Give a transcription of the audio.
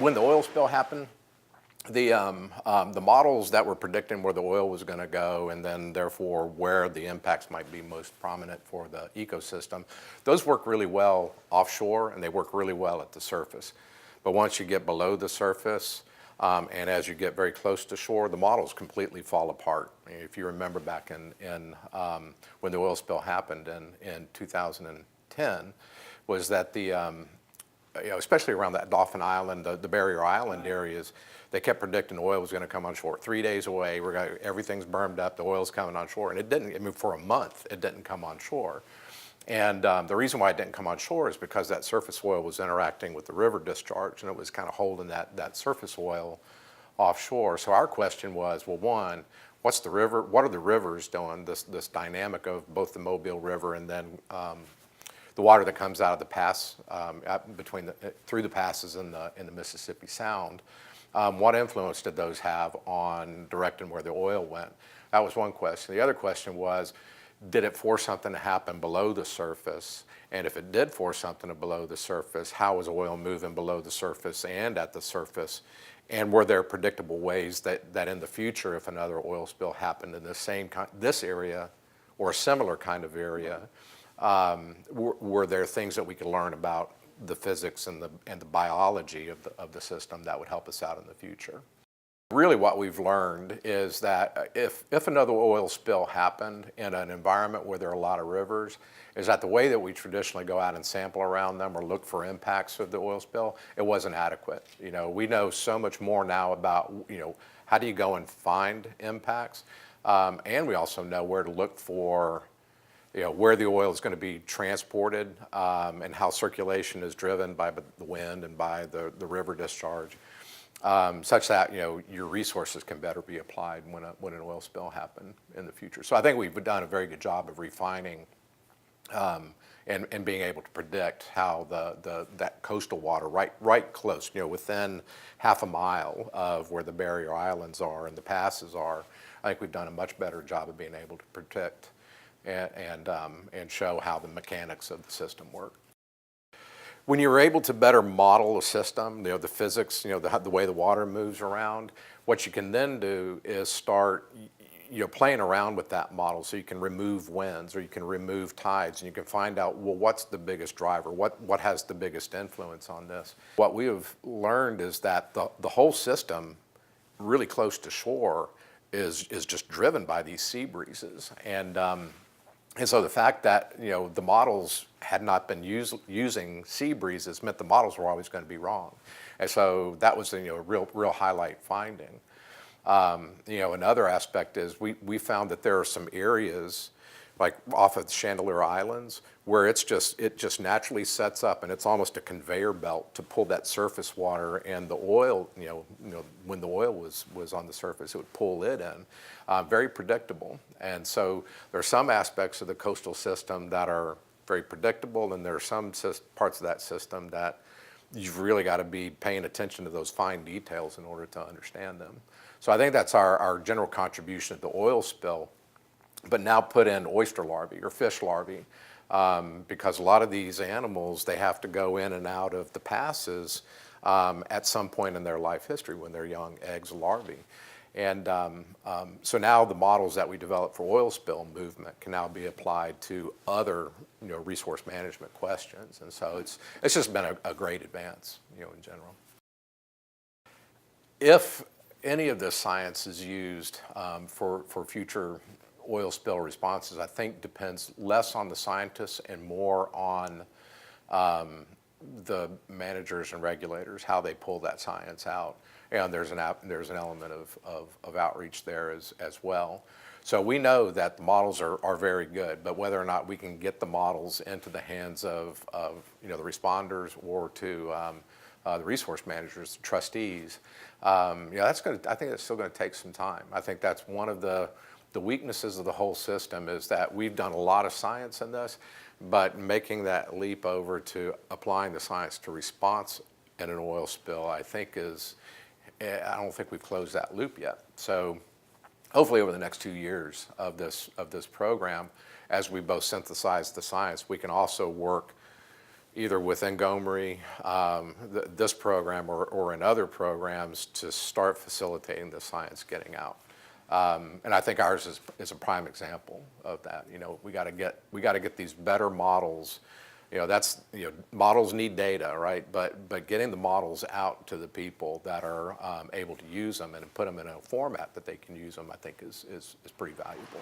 when the oil spill happened, the models that were predicting where the oil was going to go and then therefore where the impacts might be most prominent for the ecosystem, those work really well offshore and they work really well at the surface. But once you get below the surface and as you get very close to shore, the models completely fall apart. If you remember back in when the oil spill happened in 2010, was that especially around that Dauphin Island, the Barrier Island areas, they kept predicting oil was going to come on shore. 3 days away, everything's burned up, the oil's coming on shore, and it didn't. I mean, for a month, it didn't come on shore. And the reason why it didn't come on shore is because that surface oil was interacting with the river discharge, and it was kind of holding that surface oil offshore. So our question was, well, one, what are the rivers doing? This dynamic of both the Mobile River and then the water that comes out of the pass through the passes in the Mississippi Sound. What influence did those have on directing where the oil went? That was one question. The other question was, did it force something to happen below the surface? And if it did force something below the surface, how was oil moving below the surface and at the surface? And were there predictable ways that in the future, if another oil spill happened in this area or a similar kind of area, were there things that we could learn about the physics and the biology of the system that would help us out in the future? Really what we've learned is that if another oil spill happened in an environment where there are a lot of rivers, is that the way that we traditionally go out and sample around them or look for impacts of the oil spill, it wasn't adequate. We know so much more now about, how do you go and find impacts? And we also know where to look for where the oil is going to be transported and how circulation is driven by the wind and by the river discharge, such that your resources can better be applied when an oil spill happened in the future. So I think we've done a very good job of refining and being able to predict how that coastal water right close, within half a mile of where the barrier islands are and the passes are. I think we've done a much better job of being able to predict and show how the mechanics of the system work. When you're able to better model a system, the physics, the way the water moves around, what you can then do is start playing around with that model, so you can remove winds or you can remove tides and you can find out, well, what's the biggest driver? What has the biggest influence on this? What we have learned is that the whole system really close to shore is just driven by these sea breezes. And so the fact that the models had not been using sea breezes meant the models were always going to be wrong, and so that was a real highlight finding. Another aspect is we found that there are some areas like off of the Chandelier Islands where it just naturally sets up and it's almost a conveyor belt to pull that surface water and the oil. When the oil was on the surface, it would pull it in. Very predictable. And so there are some aspects of the coastal system that are very predictable, and there are some parts of that system that you've really got to be paying attention to those fine details in order to understand them. So I think that's our general contribution to the oil spill, but now put in oyster larvae or fish larvae, because a lot of these animals, they have to go in and out of the passes at some point in their life history when they're young eggs, larvae. And so now the models that we develop for oil spill movement can now be applied to other resource management questions. And so it's just been a great advance in general. If any of this science is used for future oil spill responses, I think depends less on the scientists and more on the managers and regulators, how they pull that science out. And there's an element of outreach there as well. So we know that the models are very good, but whether or not we can get the models into the hands of the responders or to the resource managers, the trustees, I think it's still going to take some time. I think that's one of the weaknesses of the whole system, is that we've done a lot of science in this, but making that leap over to applying the science to response in an oil spill, I don't think we've closed that loop yet. So hopefully over the next 2 years of this program, as we both synthesize the science, we can also work either within GoMRI, this program, or in other programs to start facilitating the science getting out. And I think ours is a prime example of that. You know, we got to get these better models. You know, models need data, right? But getting the models out to the people that are able to use them and put them in a format that they can use them, I think is pretty valuable.